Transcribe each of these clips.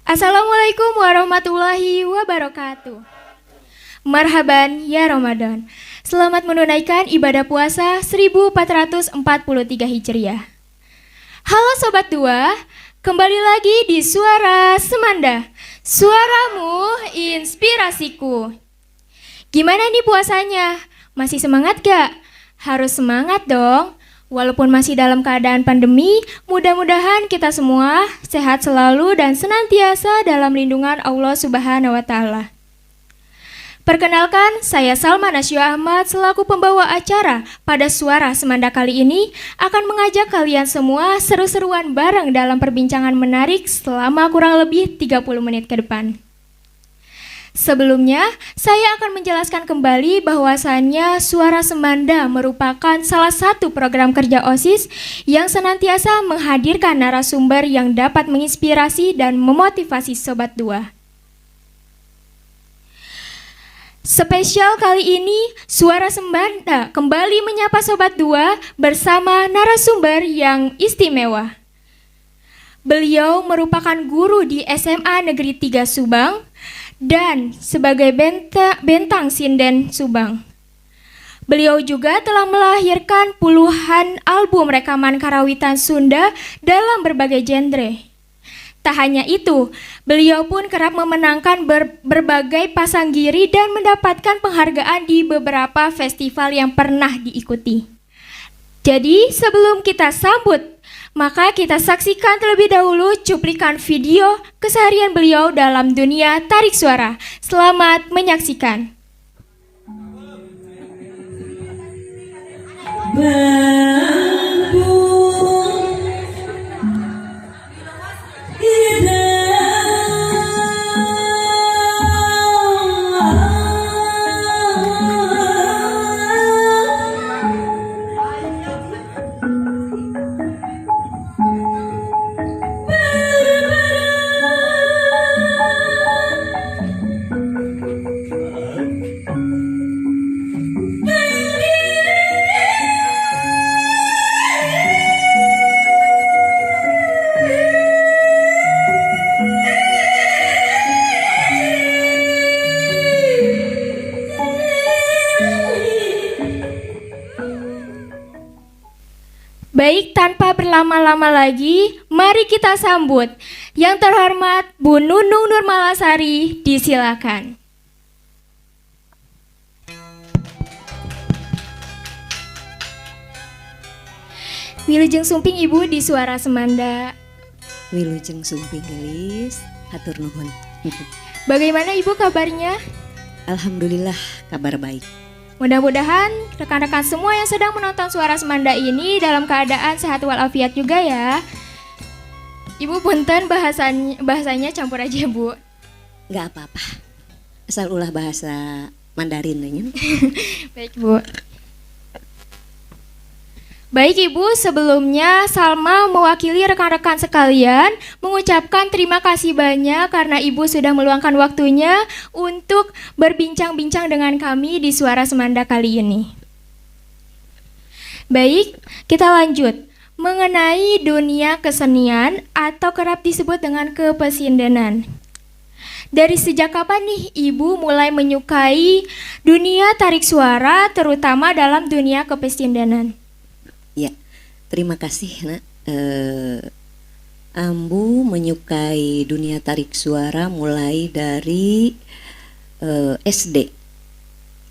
Assalamualaikum warahmatullahi wabarakatuh. Marhaban ya Ramadan. Selamat menunaikan ibadah puasa 1443 Hijriah. Halo Sobat Dua, kembali lagi di Suara Semanda. Suaramu inspirasiku. Gimana nih puasanya? Masih semangat gak? Harus semangat dong. Walaupun masih dalam keadaan pandemi, mudah-mudahan kita semua sehat selalu dan senantiasa dalam lindungan Allah Subhanahu wa Ta'ala. Perkenalkan, saya Salma Nasya Ahmad selaku pembawa acara pada Suara Semanda kali ini akan mengajak kalian semua seru-seruan bareng dalam perbincangan menarik selama kurang lebih 30 menit ke depan. Sebelumnya, saya akan menjelaskan kembali bahwasannya Suara Semanda merupakan salah satu program kerja OSIS yang senantiasa menghadirkan narasumber yang dapat menginspirasi dan memotivasi Sobat Dua. Spesial kali ini, Suara Semanda kembali menyapa Sobat Dua bersama narasumber yang istimewa. Beliau merupakan guru di SMA Negeri 3 Subang dan sebagai bentang sinden Subang. Beliau juga telah melahirkan puluhan album rekaman karawitan Sunda dalam berbagai genre. Tak hanya itu, beliau pun kerap memenangkan berbagai pasanggiri dan mendapatkan penghargaan di beberapa festival yang pernah diikuti. Jadi sebelum kita sambut, maka kita saksikan terlebih dahulu cuplikan video keseharian beliau dalam dunia tarik suara. Selamat menyaksikan. Baik, tanpa berlama-lama lagi, mari kita sambut yang terhormat Bu Nunung Nurmalasari, disilakan. Wilujeng sumping Ibu di Suara Semanda. Wilujeng sumping gelis, hatur nuhun. Bagaimana Ibu kabarnya? Alhamdulillah kabar baik. Mudah-mudahan rekan-rekan semua yang sedang menonton Suara Semanda ini dalam keadaan sehat walafiat juga ya. Ibu punten bahasanya campur aja Bu. Gak apa-apa, asal ulah bahasa Mandarin nanya. Baik Bu. Baik Ibu, sebelumnya Salma mewakili rekan-rekan sekalian mengucapkan terima kasih banyak karena Ibu sudah meluangkan waktunya untuk berbincang-bincang dengan kami di Suara Semanda kali ini. Baik, kita lanjut. Mengenai dunia kesenian atau kerap disebut dengan kepesindenan. Dari sejak kapan nih Ibu mulai menyukai dunia tarik suara terutama dalam dunia kepesindenan? Ya, terima kasih nak. Ambu menyukai dunia tarik suara mulai dari SD.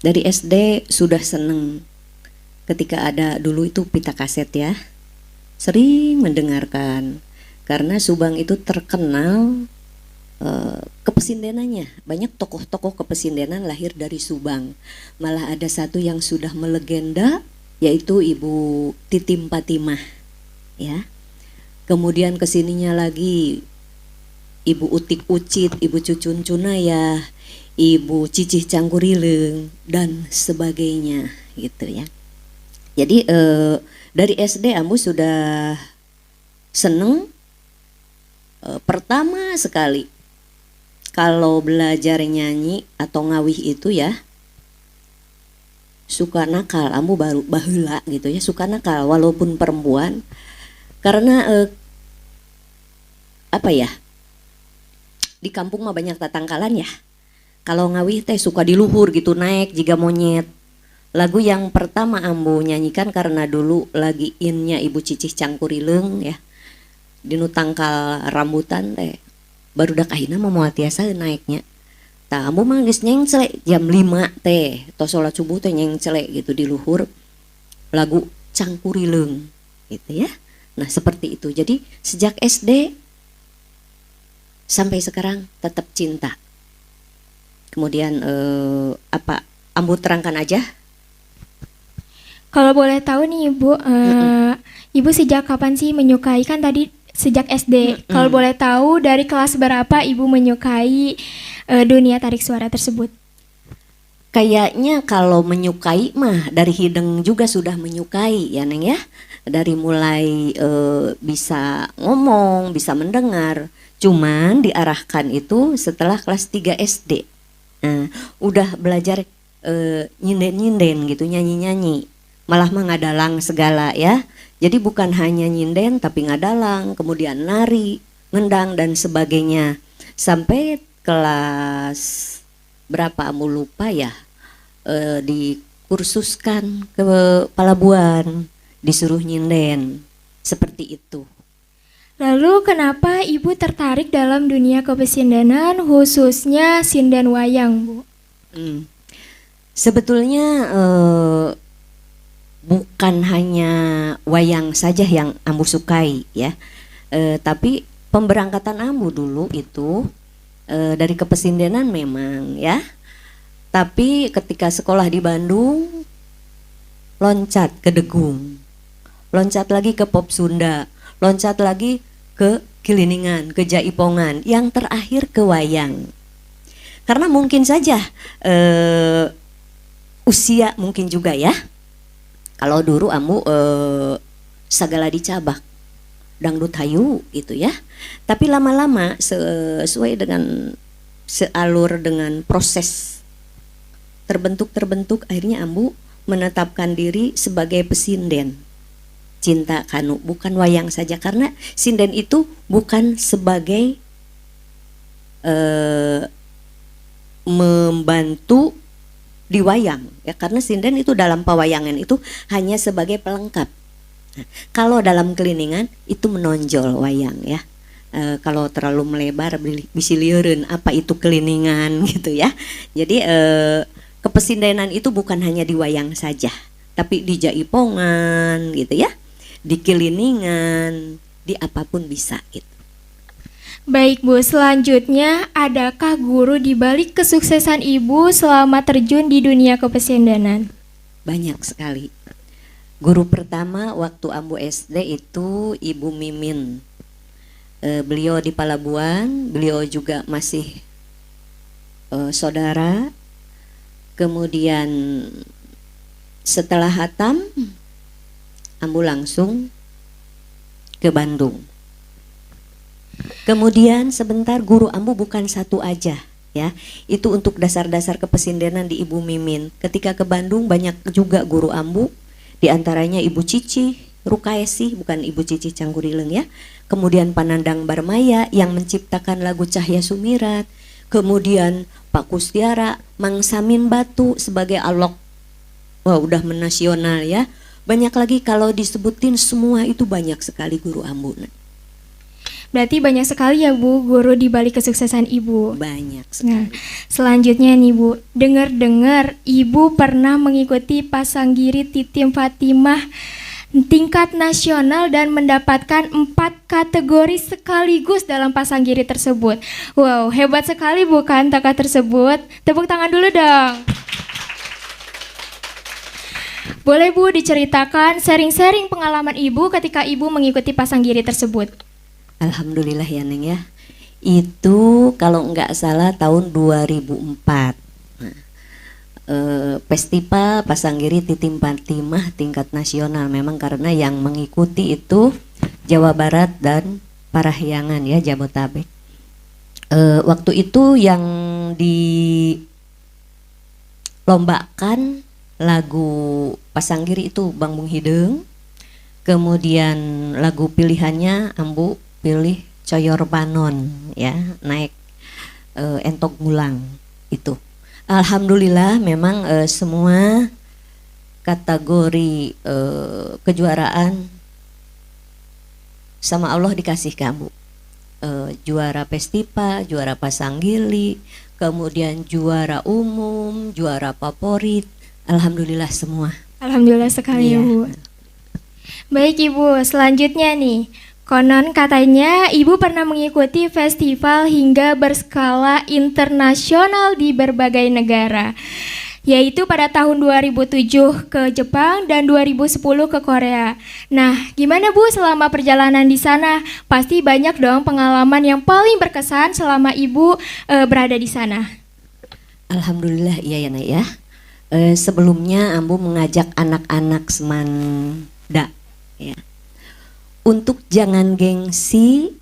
Dari SD sudah seneng ketika ada dulu itu pita kaset ya. Sering mendengarkan karena Subang itu terkenal kepesindenannya. Banyak tokoh-tokoh kepesindenan lahir dari Subang. Malah ada satu yang sudah melegenda, yaitu Ibu Titim Patimah ya. Kemudian kesininya lagi Ibu Utik Ucit, Ibu Cucun Cunaya, Ibu Cicih Cangkurileng dan sebagainya gitu ya. Jadi dari SD Ambu sudah seneng. Pertama sekali kalau belajar nyanyi atau ngawih itu ya suka nakal, ambu baru baheula gitu ya, suka nakal walaupun perempuan karena apa ya, di kampung mah banyak tatangkalan ya. Kalau ngawih teh suka di luhur gitu naik jika monyet. Lagu yang pertama ambu nyanyikan karena dulu lagi innya Ibu Cicih Cangkurileng ya. Dinu tangkal rambutan teh baru dak akhirnya mau tiasa naiknya. Tah ambu mah geus nyengcelek jam 5 teh. Tos salat subuh teh nyengcelek gitu di luhur. Lagu Cangkurileng gitu ya. Nah, seperti itu. Jadi sejak SD sampai sekarang tetap cinta. Kemudian apa ambu terangkan aja. Kalau boleh tahu nih Ibu, Ibu sejak kapan sih menyukai, kan tadi sejak SD. Kalau boleh tahu dari kelas berapa Ibu menyukai dunia tarik suara tersebut? Kayaknya kalau menyukai mah dari hidung juga sudah menyukai ya Neng ya. Dari mulai bisa ngomong, bisa mendengar. Cuman diarahkan itu setelah kelas 3 SD. Nah, udah belajar nyinden-nyinden gitu, nyanyi-nyanyi. Malah mah ngadalang segala ya. Jadi bukan hanya nyinden tapi ngadalang, kemudian nari, ngendang dan sebagainya. Sampai kelas berapa ambu lupa ya, dikursuskan ke Palabuhan, disuruh nyinden. Seperti itu. Lalu kenapa Ibu tertarik dalam dunia kepesindenan, khususnya sinden wayang, Bu? Sebetulnya bukan hanya wayang saja yang ambu sukai ya, tapi pemberangkatan ambu dulu itu dari kepesindenan memang ya. Tapi ketika sekolah di Bandung, loncat ke Degung, loncat lagi ke Pop Sunda, loncat lagi ke Kiliningan, ke Jaipongan, yang terakhir ke wayang. Karena mungkin saja usia mungkin juga ya. Kalau dulu ambu sagala dicabak, dangdut hayu gitu ya. Tapi lama-lama sesuai dengan sealur dengan proses terbentuk akhirnya ambu menetapkan diri sebagai pesinden. Cinta kanu bukan wayang saja, karena sinden itu bukan sebagai membantu di wayang ya, karena sinden itu dalam pawayangan itu hanya sebagai pelengkap. Nah, kalau dalam keliningan itu menonjol wayang ya. Kalau terlalu melebar bisa lieureun apa itu keliningan gitu ya. Jadi kepesindenan itu bukan hanya di wayang saja, tapi di jaipongan gitu ya, di keliningan, di apapun bisa gitu. Baik Bu, selanjutnya adakah guru di balik kesuksesan Ibu selama terjun di dunia kepesindenan? Banyak sekali. Guru pertama waktu ambu SD itu Ibu Mimin. Beliau di Palabuhan, beliau juga masih saudara. Kemudian setelah hatam, ambu langsung ke Bandung. Kemudian sebentar guru ambu bukan satu aja ya. Itu untuk dasar-dasar kepesindenan di Ibu Mimin. Ketika ke Bandung banyak juga guru ambu, di antaranya Ibu Cici Rukaesi, bukan Ibu Cici Cangkurileng ya. Kemudian Panandang Barmaya yang menciptakan lagu Cahya Sumirat. Kemudian Pak Kustiara, Mang Samin Batu sebagai alok. Wah, udah menasional ya. Banyak lagi kalau disebutin semua itu banyak sekali guru ambu. Berarti banyak sekali ya Bu guru di balik kesuksesan Ibu. Banyak sekali. Nah, selanjutnya nih Bu, dengar-dengar Ibu pernah mengikuti Pasanggiri Titim Fatimah tingkat nasional dan mendapatkan 4 kategori sekaligus dalam Pasanggiri tersebut. Wow, hebat sekali bukan tokoh tersebut? Tepuk tangan dulu dong. Boleh Bu diceritakan sharing-sharing pengalaman Ibu ketika Ibu mengikuti Pasanggiri tersebut? Alhamdulillah ya Neng ya. Itu kalau nggak salah tahun 2004. Nah, Festival Pasanggiri Titim Fatimah tingkat nasional, memang karena yang mengikuti itu Jawa Barat dan Parahyangan ya, Jabotabek. Waktu itu yang dilombakan lagu Pasanggiri itu Bang Bung Hideng. Kemudian lagu pilihannya ambu pilih Coyor Panon ya, naik Entog Ngulang itu. Alhamdulillah memang semua kategori kejuaraan sama Allah dikasih kamu. Juara Festipa, juara Pasanggili, kemudian juara umum, juara favorit. Alhamdulillah semua. Alhamdulillah sekali Iya. Ibu. Baik Ibu, selanjutnya nih. Konon katanya Ibu pernah mengikuti festival hingga berskala internasional di berbagai negara, yaitu pada tahun 2007 ke Jepang dan 2010 ke Korea. Nah, gimana Bu selama perjalanan di sana? Pasti banyak dong pengalaman yang paling berkesan selama Ibu berada di sana. Alhamdulillah iya ya Nak ya. Sebelumnya Ambu mengajak anak-anak Semanda ya. Untuk jangan gengsi,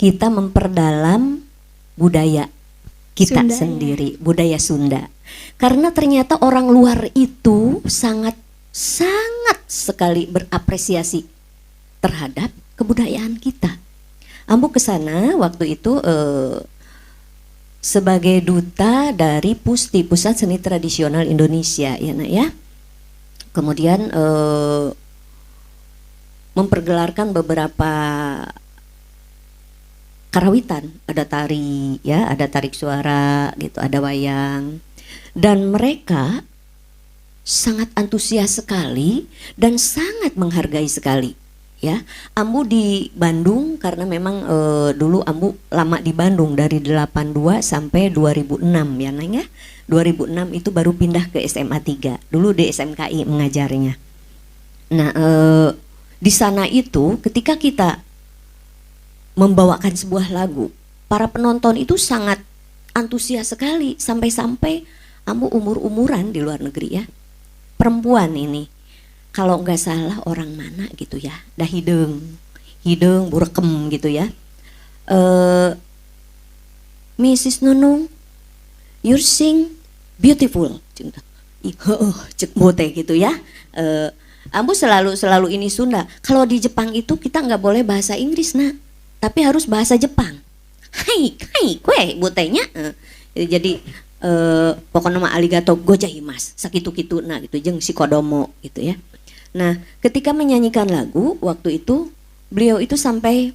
kita memperdalam budaya kita Sunda, ya. sendiri, budaya Sunda. Karena ternyata orang luar itu sangat sekali berapresiasi terhadap kebudayaan kita. Ambu ke sana waktu itu sebagai duta dari PUSTI, Pusat Seni Tradisional Indonesia ya Nak ya. Kemudian mempergelarkan beberapa karawitan, ada tari ya, ada tarik suara gitu, ada wayang. Dan mereka sangat antusias sekali dan sangat menghargai sekali ya. Ambu di Bandung karena memang dulu Ambu lama di Bandung dari 82 sampai 2006 ya Neng ya. 2006 itu baru pindah ke SMA 3. Dulu di SMKI mengajarnya. Nah, di sana itu ketika kita membawakan sebuah lagu, para penonton itu sangat antusias sekali sampai-sampai Ambu umur-umuran di luar negeri ya. Perempuan ini kalau nggak salah orang mana gitu ya, dah hidung burekem gitu ya. Mrs. Nunung, you sing beautiful, cek bote gitu ya. Ambu selalu ini Sunda. Kalau di Jepang itu kita nggak boleh bahasa Inggris Nak, tapi harus bahasa Jepang. Hai kue botenya. Jadi pokoknya mah arigato gozaimasu sakitu-kitu nah gitu jeung si kodomo gitu ya. Nah, ketika menyanyikan lagu waktu itu beliau itu sampai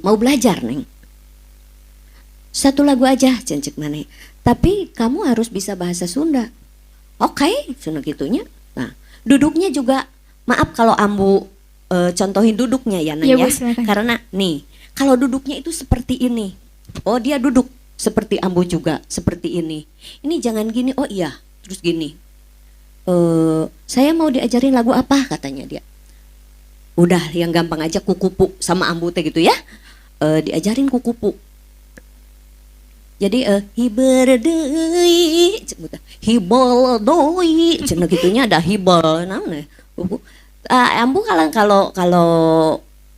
mau belajar Neng. Satu lagu aja cencek maneh. Tapi kamu harus bisa bahasa Sunda. Oke, cenah gitunya. Nah, duduknya juga maaf kalau Ambu contohin duduknya ya Neng Iya, ya. Bu, silakan. Karena nih, kalau duduknya itu seperti ini. Oh, dia duduk seperti Ambu juga seperti ini. Ini jangan gini. Oh iya, terus gini. Saya mau diajarin lagu apa katanya dia. Udah yang gampang aja kukupu sama Ambu teh gitu ya. Diajarin kukupu. Jadi hibal deui hibal doi cenah gitunya ada hibal naon Ambu kalau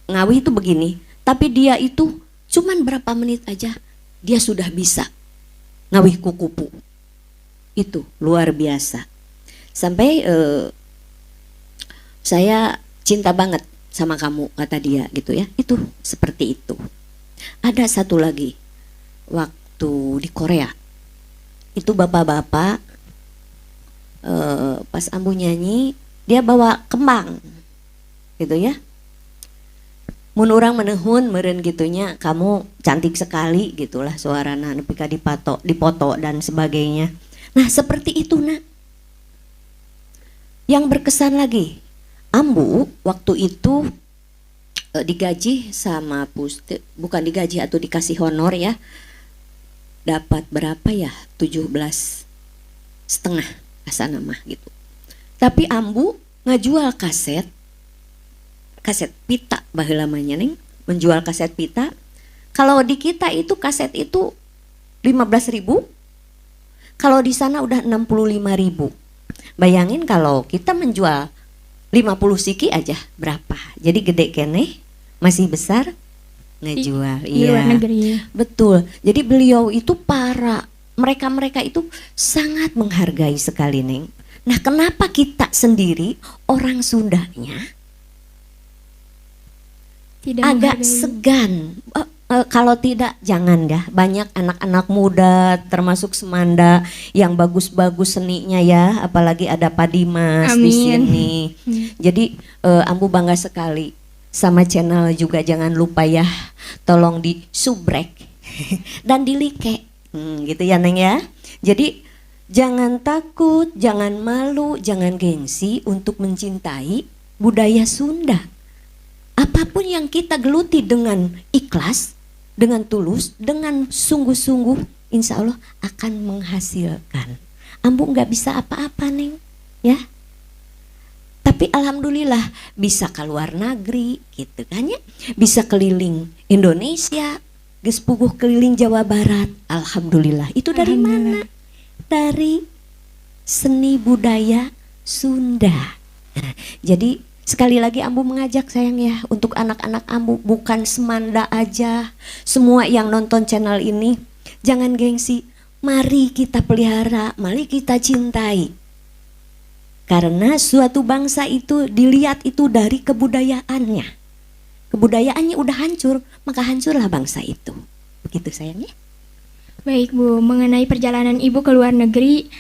ngawi itu begini, tapi dia itu cuman berapa menit aja dia sudah bisa ngawih kukupu. Itu luar biasa. Sampai saya cinta banget sama kamu kata dia gitu ya. Itu seperti itu. Ada satu lagi waktu di Korea itu bapak-bapak pas Ambu nyanyi dia bawa kembang gitu ya. Mun urang menehun meureun gitunya kamu cantik sekali gitulah suarana nepi ka dipoto dan sebagainya. Nah seperti itu Nak. Yang berkesan lagi Ambu waktu itu digaji sama PUSTI, bukan digaji atau dikasih honor ya. Dapat berapa ya 17,5 asa nama gitu. Tapi Ambu ngajual kaset pita baheula lamanya Neng, menjual kaset pita. Kalau di kita itu kaset itu 15.000, kalau di sana udah 65.000. Bayangin kalau kita menjual 50 siki aja berapa, jadi gede keneh masih besar ngejual. Di luar negeri. Betul. Jadi beliau itu mereka itu sangat menghargai sekali Neng. Nah, kenapa kita sendiri orang Sundanya Tidak agak menghargai. segan? kalau tidak jangan ya. Banyak anak-anak muda termasuk Semanda yang bagus-bagus seninya ya, apalagi ada Pak Dimas di Amin. sini. Jadi Ambu bangga sekali sama channel juga, jangan lupa ya, tolong di subrek dan di like, gitu ya Neng ya. Jadi jangan takut, jangan malu, jangan gengsi untuk mencintai budaya Sunda. Apapun yang kita geluti dengan ikhlas, dengan tulus, dengan sungguh-sungguh, insya Allah akan menghasilkan. Ambu nggak bisa apa-apa Neng, ya. Tapi alhamdulillah bisa keluar negeri, gitu kan ya. Bisa keliling Indonesia, geus puguh keliling Jawa Barat. Alhamdulillah. Itu dari mana? Dari seni budaya Sunda. Nah, jadi sekali lagi Ambu mengajak sayang ya, untuk anak-anak Ambu, bukan Semanda aja, semua yang nonton channel ini, jangan gengsi, mari kita pelihara, mari kita cintai. Karena suatu bangsa itu dilihat itu dari kebudayaannya. Kebudayaannya udah hancur, maka hancurlah bangsa itu. Begitu sayangnya. Baik Bu, mengenai perjalanan Ibu ke luar negeri,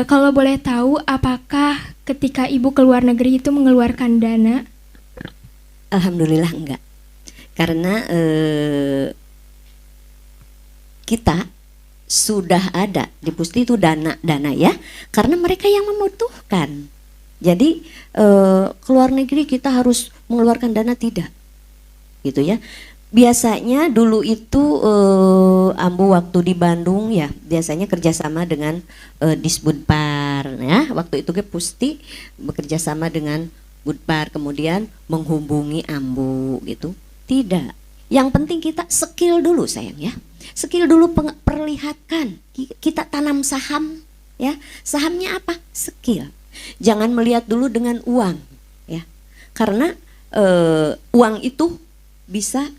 kalau boleh tahu apakah ketika Ibu ke luar negeri itu mengeluarkan dana? Alhamdulillah enggak. Karena kita sudah ada di Pusti itu dana ya, karena mereka yang membutuhkan. Jadi ke luar negeri kita harus mengeluarkan dana tidak, gitu ya. Biasanya dulu itu Ambu waktu di Bandung ya, biasanya kerjasama dengan Disbudpar ya. Waktu itu ke Pusti bekerja sama dengan Budpar, kemudian menghubungi Ambu gitu. Tidak. Yang penting kita skill dulu sayang ya. Skill dulu perlihatkan. Kita tanam saham ya. Sahamnya apa? Skill. Jangan melihat dulu dengan uang ya. Karena uang itu bisa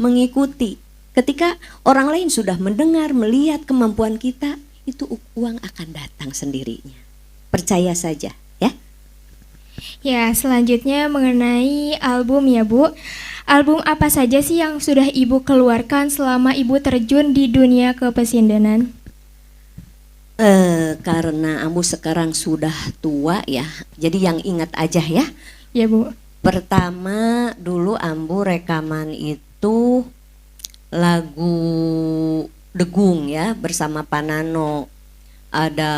mengikuti. Ketika orang lain sudah mendengar, melihat kemampuan kita, itu uang akan datang sendirinya. Percaya saja ya. Ya, selanjutnya mengenai album ya Bu. Album apa saja sih yang sudah Ibu keluarkan selama Ibu terjun di dunia kepesindenan? Karena Ambu sekarang sudah tua ya, jadi yang ingat aja ya. Ya Bu. Pertama dulu Ambu rekaman itu lagu Degung ya, bersama Panano. Ada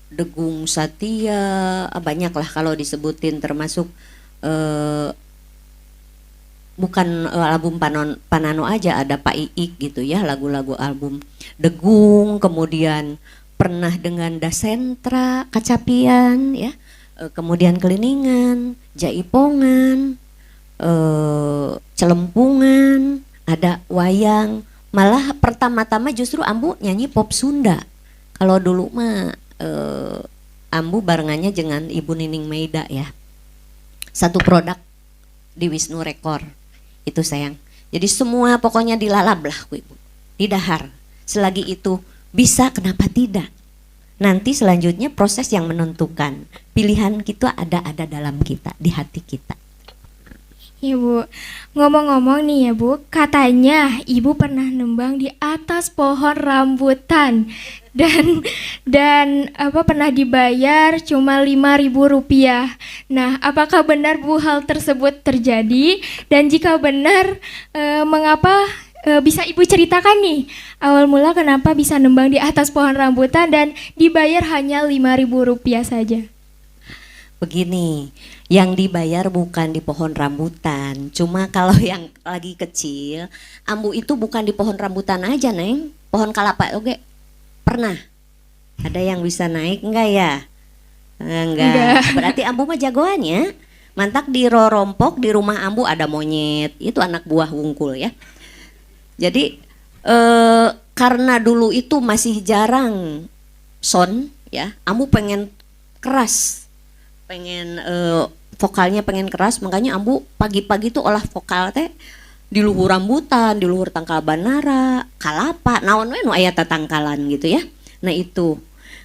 Degung Satya, banyak lah kalau disebutin, termasuk bukan album Panano aja, ada Pak Iik gitu ya, lagu-lagu album Degung, kemudian pernah dengan Dasentra, Kacapian ya, kemudian Keliningan, Jaipongan, Celempungan, ada wayang. Malah pertama-tama justru Ambu nyanyi pop Sunda. Kalau dulu mah Ambu barengannya dengan Ibu Nining Meida ya. Satu produk di Wisnu Rekor. Itu sayang. Jadi semua pokoknya dilalap lah Ibu. Didahar. Selagi itu bisa, kenapa tidak? Nanti selanjutnya proses yang menentukan. Pilihan kita ada dalam kita, di hati kita. Ya Bu, ngomong-ngomong nih ya Bu, katanya Ibu pernah nembang di atas pohon rambutan dan pernah dibayar cuma Rp5.000. Nah, apakah benar Bu hal tersebut terjadi? Dan jika benar, mengapa bisa Ibu ceritakan nih awal mula kenapa bisa nembang di atas pohon rambutan dan dibayar hanya Rp5.000 saja? Begini, yang dibayar bukan di pohon rambutan. Cuma kalau yang lagi kecil, Ambu itu bukan di pohon rambutan aja Neng, pohon kelapa oke. Pernah. Ada yang bisa naik enggak ya? Enggak. Berarti Ambu mah jagoannya. Mantak di Rorompok, di rumah Ambu ada monyet. Itu anak buah wungkul ya. Jadi karena dulu itu masih jarang sound ya, Ambu pengen keras. Pengen vokalnya pengen keras, makanya Ambu pagi-pagi tuh olah vokal teh di luhur rambutan, di luhur tangkal banara, kalapa, naon we nu aya tatangkalan gitu ya. Nah itu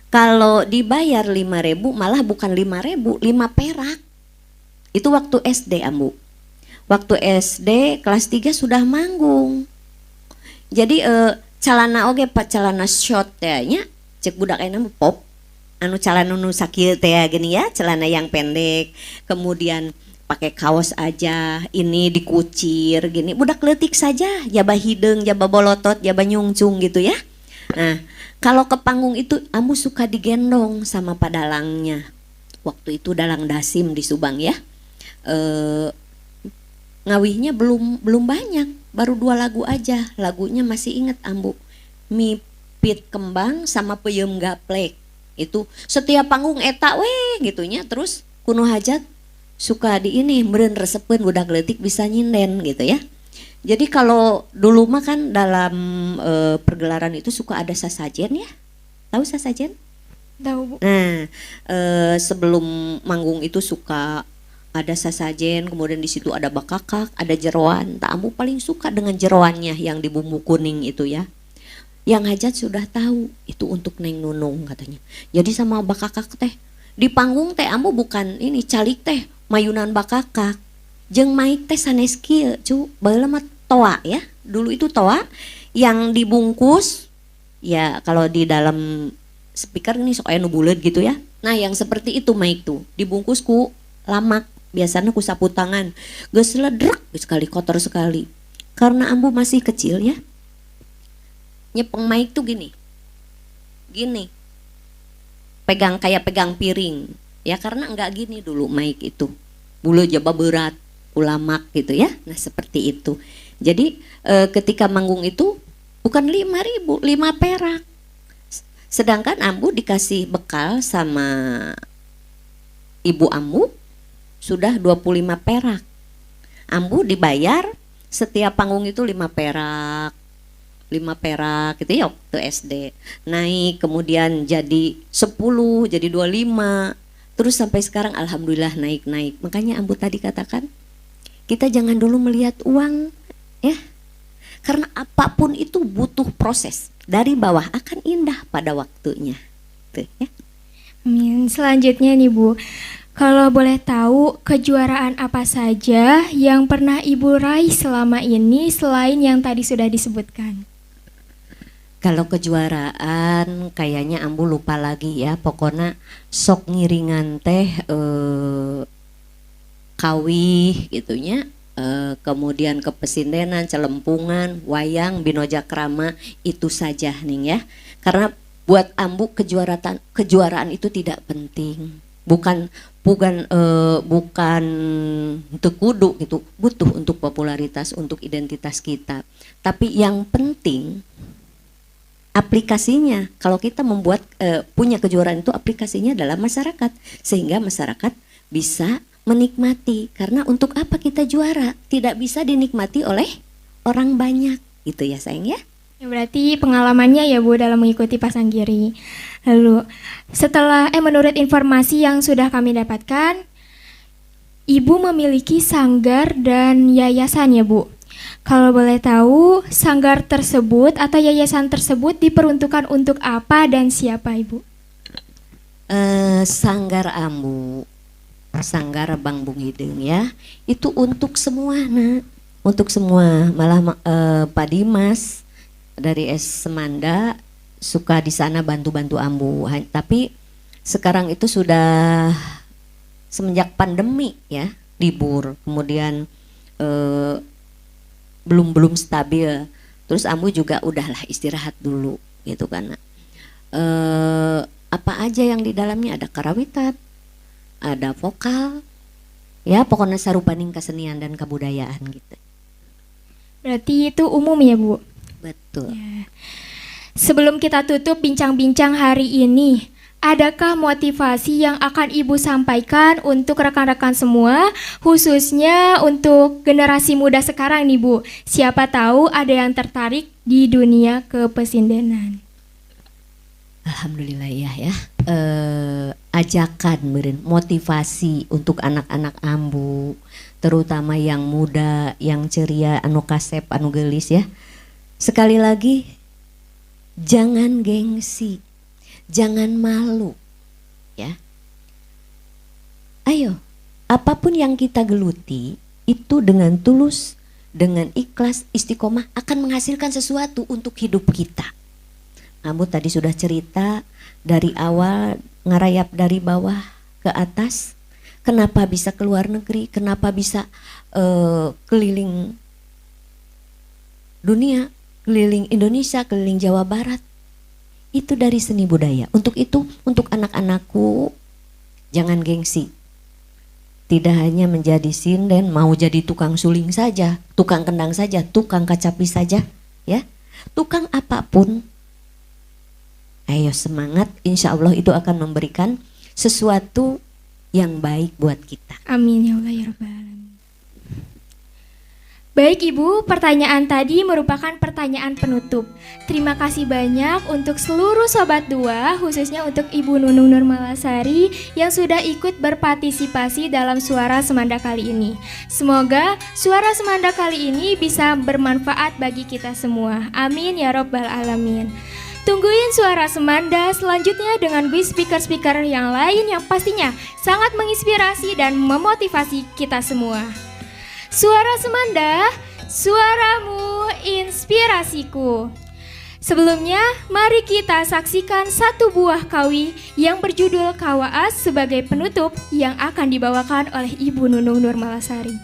kalau dibayar 5.000 malah bukan 5.000, 5 perak. Itu waktu SD Ambu. waktu SD kelas 3 sudah manggung. Jadi calana oge pak calana short ya nya cek budak enak pop anu calana nu sakieu teh gini ya, celana yang pendek, kemudian pakai kaos aja, ini dikucir gini, budak leutik saja, jabah hideung, jabah bolotot, jabah nyungcung gitu ya. Nah, kalau ke panggung itu ambu suka digendong sama padalangnya. Waktu itu dalang Dasim di Subang ya. Ngawihnya belum banyak, baru 2 lagu aja. Lagunya masih inget ambu, Mipit Kembang sama Peuyeum Gaplek. Itu setiap panggung eta weh gitunya. Terus kuno hajat suka di ini meureun resepeun budak leutik bisa nyinden gitu ya. Jadi kalau dulu mah kan dalam pergelaran itu suka ada sasajen ya. Tahu sasajen? Tahu Bu. Nah, sebelum manggung itu suka ada sasajen, kemudian di situ ada bakakak, ada jeroan. Tak ambu paling suka dengan jeroannya yang di bumbu kuning itu ya. Yang hajat sudah tahu itu untuk Neng Nunung katanya. Jadi sama bakakak teh di panggung teh ambu bukan ini calik teh mayunan bakakak. Jeung maik teh sanes kieu cu, baheula mah toa ya. Dulu itu toa yang dibungkus ya, kalau di dalam speaker ini sok aya nu buleud gitu ya. Nah, yang seperti itu maik tuh dibungkus ku lamak. Biasanya ku sapu tangan, geus ledrek sekali kotor sekali. Karena ambu masih kecil ya, nyepeng mic tuh gini, pegang kayak pegang piring, ya karena enggak gini dulu mic itu, bulu jaba berat, ulamak gitu ya. Nah seperti itu. Jadi ketika manggung itu bukan 5.000, 5 perak. Sedangkan ambu dikasih bekal sama ibu ambu sudah 25 perak. Ambu dibayar setiap panggung itu 5 perak. 5 perak gitu ya waktu SD. Naik kemudian jadi 10, jadi 25. Terus sampai sekarang alhamdulillah naik-naik. Makanya ambu tadi katakan kita jangan dulu melihat uang ya. Karena apapun itu butuh proses. Dari bawah akan indah pada waktunya. Tuh ya. Amin. Selanjutnya nih Bu, kalau boleh tahu kejuaraan apa saja yang pernah Ibu raih selama ini selain yang tadi sudah disebutkan? Kalau kejuaraan kayaknya ambu lupa lagi ya. Pokoknya sok ngiringan teh kawih gitunya. Kemudian kepesindenan, celempungan, wayang, binojakrama itu saja nih ya. Karena buat ambu kejuaraan itu tidak penting. Bukan tekudu gitu, butuh untuk popularitas, untuk identitas kita. Tapi yang penting aplikasinya. Kalau kita membuat punya kejuaraan itu aplikasinya adalah masyarakat, sehingga masyarakat bisa menikmati. Karena untuk apa kita juara? Tidak bisa dinikmati oleh orang banyak, gitu ya sayang ya. Ya, berarti pengalamannya ya Bu dalam mengikuti Pasanggiri. Lalu setelah menurut informasi yang sudah kami dapatkan, Ibu memiliki sanggar dan yayasan ya Bu. Kalau boleh tahu sanggar tersebut atau yayasan tersebut diperuntukkan untuk apa dan siapa Ibu? Sanggar ambu, sanggar Bang Bung Hideng ya, itu untuk semua nak, untuk semua. Malah Pak Dimas dari S Semanda suka di sana bantu-bantu ambu. Tapi sekarang itu sudah semenjak pandemi ya, libur, kemudian belum stabil. Terus ambu juga udahlah istirahat dulu gitu kan. Apa aja yang di dalamnya, ada karawitan, ada vokal, ya pokoknya sarupaning kesenian dan kebudayaan gitu. Berarti itu umum ya Bu? Betul. Ya. Sebelum kita tutup bincang-bincang hari ini, adakah motivasi yang akan Ibu sampaikan untuk rekan-rekan semua, khususnya untuk generasi muda sekarang nih Bu? Siapa tahu ada yang tertarik di dunia kepesindenan. Alhamdulillah ya. Ajakan meureun motivasi untuk anak-anak ambu, terutama yang muda, yang ceria, anu kasep, anu geulis ya. Sekali lagi, jangan gengsi, jangan malu, ya. Ayo, apapun yang kita geluti, itu dengan tulus, dengan ikhlas, istiqomah akan menghasilkan sesuatu untuk hidup kita. Kamu tadi sudah cerita dari awal ngerayap dari bawah ke atas. Kenapa bisa ke luar negeri? Kenapa bisa keliling dunia, keliling Indonesia, keliling Jawa Barat? Itu dari seni budaya. Untuk itu, untuk anak-anakku, jangan gengsi. Tidak hanya menjadi sinden, mau jadi tukang suling saja, tukang kendang saja, tukang kacapi saja, ya. Tukang apapun. Ayo semangat, insya Allah itu akan memberikan sesuatu yang baik buat kita. Amin ya Allah ya Rabbal Alamin. Baik Ibu, pertanyaan tadi merupakan pertanyaan penutup. Terima kasih banyak untuk seluruh Sobat Dua, khususnya untuk Ibu Nunung Nurmalasari yang sudah ikut berpartisipasi dalam Suara Semanda kali ini. Semoga Suara Semanda kali ini bisa bermanfaat bagi kita semua. Amin ya Rabbal Alamin. Tungguin Suara Semanda selanjutnya dengan speaker-speaker yang lain yang pastinya sangat menginspirasi dan memotivasi kita semua. Suara Semanda, suaramu inspirasiku. Sebelumnya, mari kita saksikan satu buah kawi yang berjudul Kawaas sebagai penutup yang akan dibawakan oleh Ibu Nunung Nurmalasari.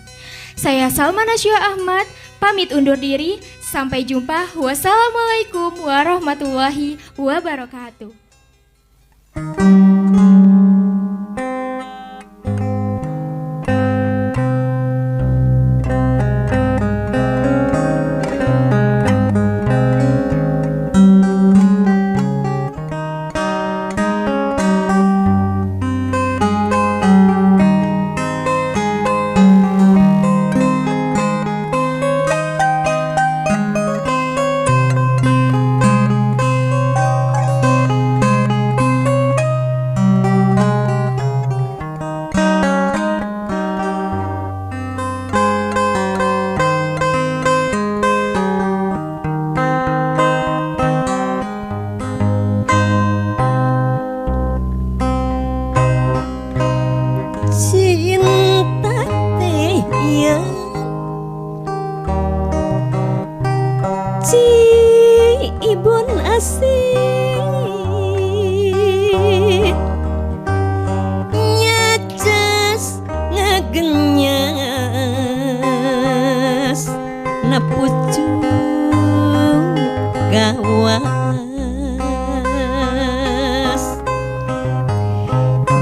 Saya Salma Nasya Ahmad, pamit undur diri. Sampai jumpa. Wassalamualaikum warahmatullahi wabarakatuh.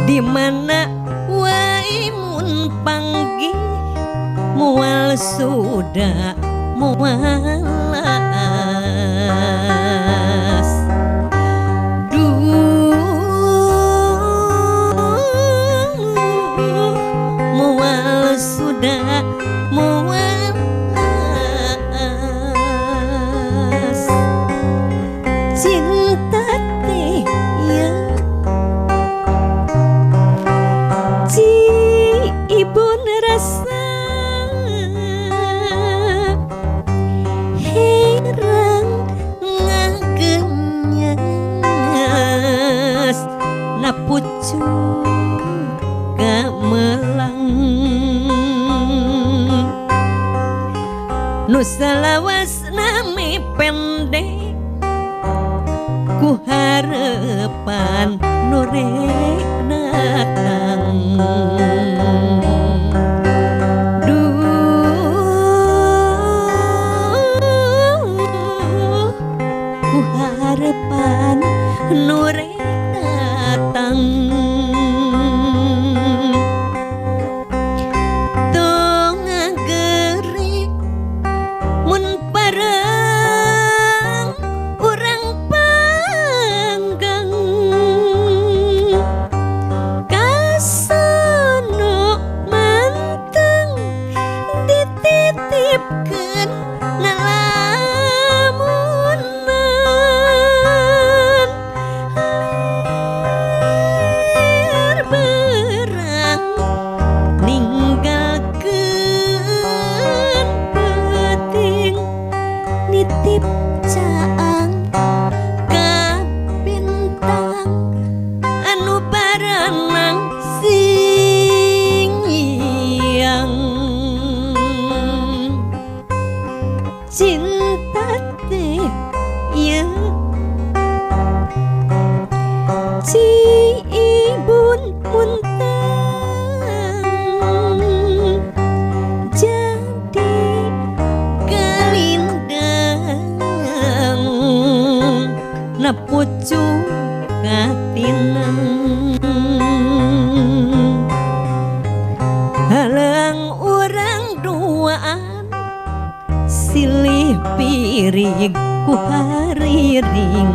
Dimana waimun panggih mual sudah mualas mual sudah mualas cinta teh ya ibu nerasa herang ngagenyas napucu gamelang nu salawas nami pendek ku harepan nu rek datang ku harapan nu rek datang tong ngageri mun parang urang panggang kasono manteng dititipkeun ngalamunan nuju katineng halang urang duaan silih pirig ku hariring